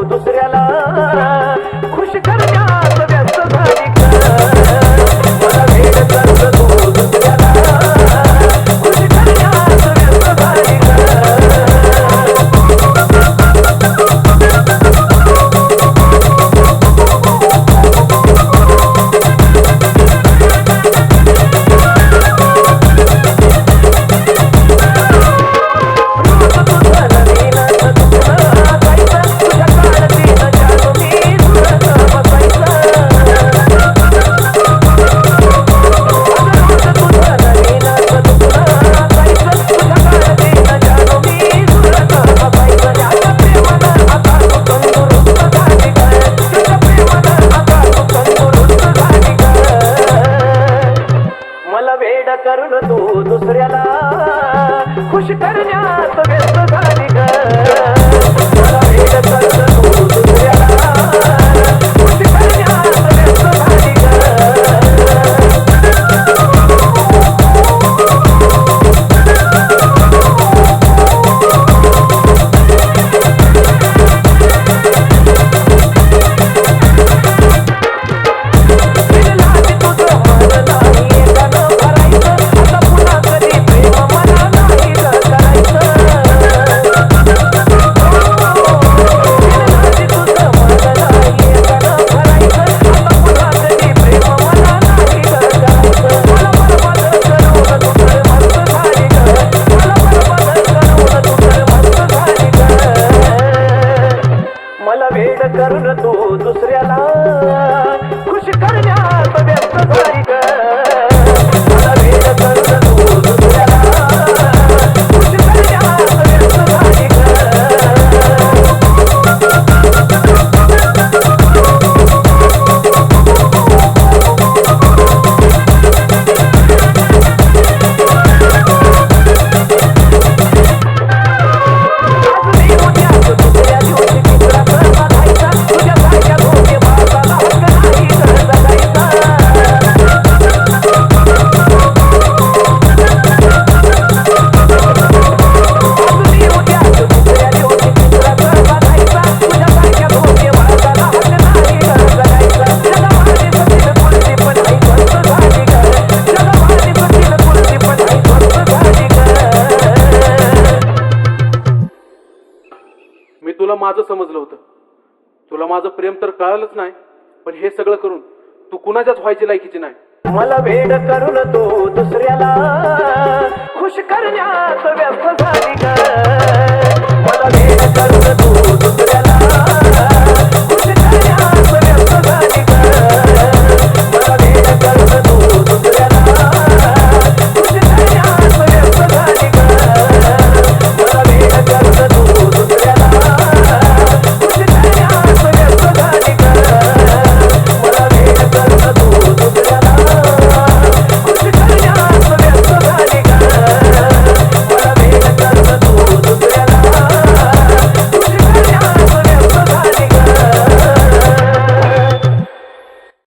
दुसऱ्याला खुश करण्यात व्यस्त झाली का? मला वेड करून तू दुसऱ्याला खुश करण्यात व्यस्त झाली का? करून तू दुसऱ्याला खुश करण्यात व्यस्त झाली ग. मला वेड करून तू दुसऱ्याला खुश करण्यात व्यस्त झाली ग. करून तू दुसऱ्याला खुश करण्यात व्यस्त झाली ग. मला वेड करून तू दुसऱ्याला खुश करण्यात व्यस्त झाली ग. मी तुला माझं समजलं होतं, तुला माझं प्रेम तर कळालंच नाही, पण हे सगळं करून तू कुणाच्याच व्हायची लायकीची नाही. मला वेड करून तू दुसऱ्याला खुश करण्यात व्यस्त झाली ग.